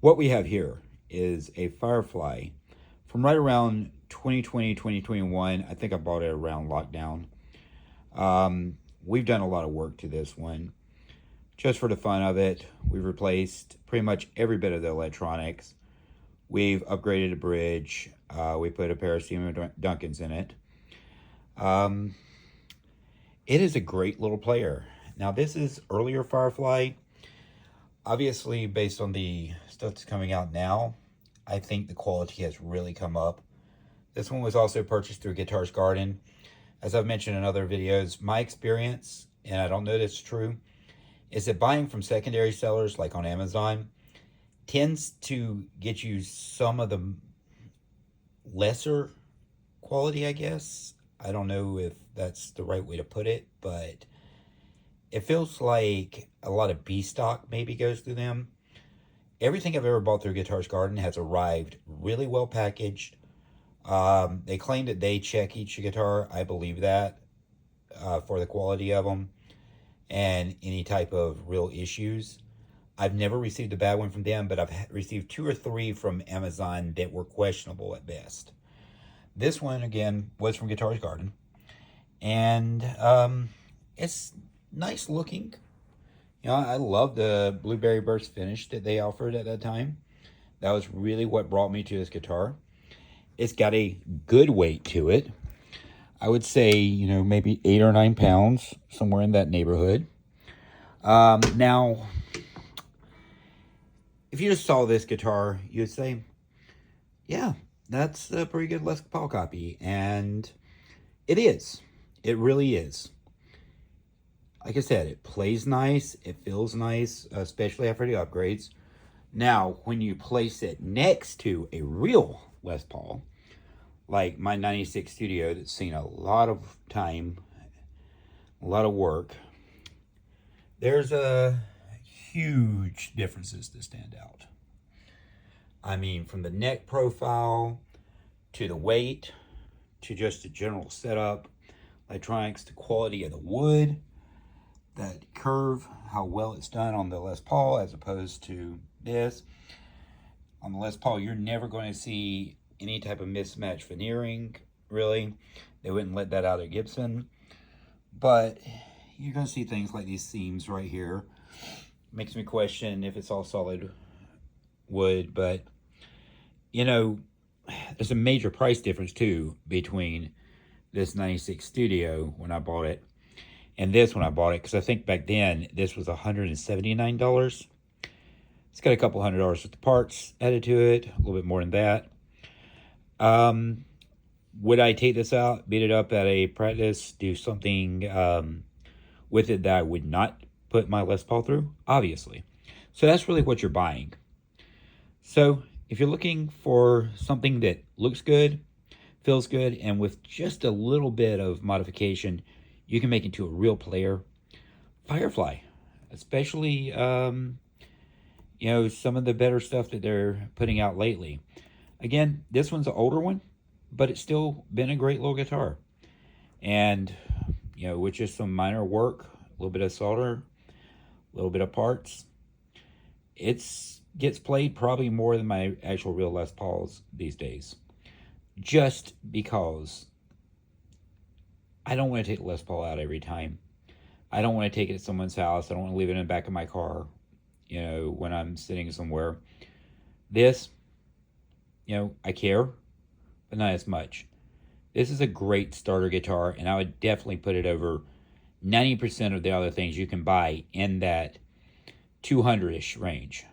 What we have here is a Firefly from right around 2020, 2021. I think I bought it around lockdown. We've done a lot of work to this one. Just for the fun of it, we've replaced pretty much every bit of the electronics. We've upgraded the bridge. We put a pair of Seymour Duncans in it. Um, it is a great little player. Now, this is earlier Firefly. Obviously, based on the stuff that's coming out now, I think the quality has really come up. This one was also purchased through Guitar's Garden. As I've mentioned in other videos, my experience, and I don't know this is true, is that buying from secondary sellers like on Amazon tends to get you some of the lesser quality, I guess. I don't know if that's the right way to put it, but it feels like a lot of B stock maybe goes through them. Everything I've ever bought through Guitar's Garden has arrived really well packaged. They claim that they check each guitar. I believe that for the quality of them and any type of real issues. I've never received a bad one from them, but I've received 2 or 3 from Amazon that were questionable at best. This one, again, was from Guitar's Garden. And it's nice looking. You know, I love the Blueberry Burst finish that they offered at that time. That was really what brought me to this guitar. It's got a good weight to it. I would say, you know, maybe 8 or 9 pounds, somewhere in that neighborhood. Now, if you just saw this guitar, you'd say, yeah, that's a pretty good Les Paul copy. And it is. It really is. Like I said, it plays nice. It feels nice, especially after the upgrades. Now, when you place it next to a real Les Paul, like my 96 Studio that's seen a lot of time, a lot of work, there's a huge differences that stand out. I mean, from the neck profile to the weight to just the general setup, electronics, the quality of the wood, that curve, how well it's done on the Les Paul as opposed to this. On the Les Paul, you're never going to see any type of mismatch veneering, really. They wouldn't let that out of Gibson. But you're going to see things like these seams right here. Makes me question if it's all solid wood, but you know, there's a major price difference too between this 96 Studio when I bought it and this when I bought it, because I think back then this was $179. It's got a couple $100 worth of parts added to it, a little bit more than that. Would I take this out, beat it up at a practice, do something with it that I would not put my Les Paul through? Obviously. So that's really what you're buying. So if you're looking for something that looks good, feels good, and with just a little bit of modification, you can make it into a real player, Firefly. Especially, you know, some of the better stuff that they're putting out lately. Again, this one's an older one, but it's still been a great little guitar. And, you know, with just some minor work, a little bit of solder, a little bit of parts, it's gets played probably more than my actual real Les Pauls these days. Just because I don't want to take Les Paul out every time. I don't want to take it to someone's house. I don't want to leave it in the back of my car, you know, when I'm sitting somewhere. This, you know, I care, but not as much. This is a great starter guitar, and I would definitely put it over 90% of the other things you can buy in that 200-ish range.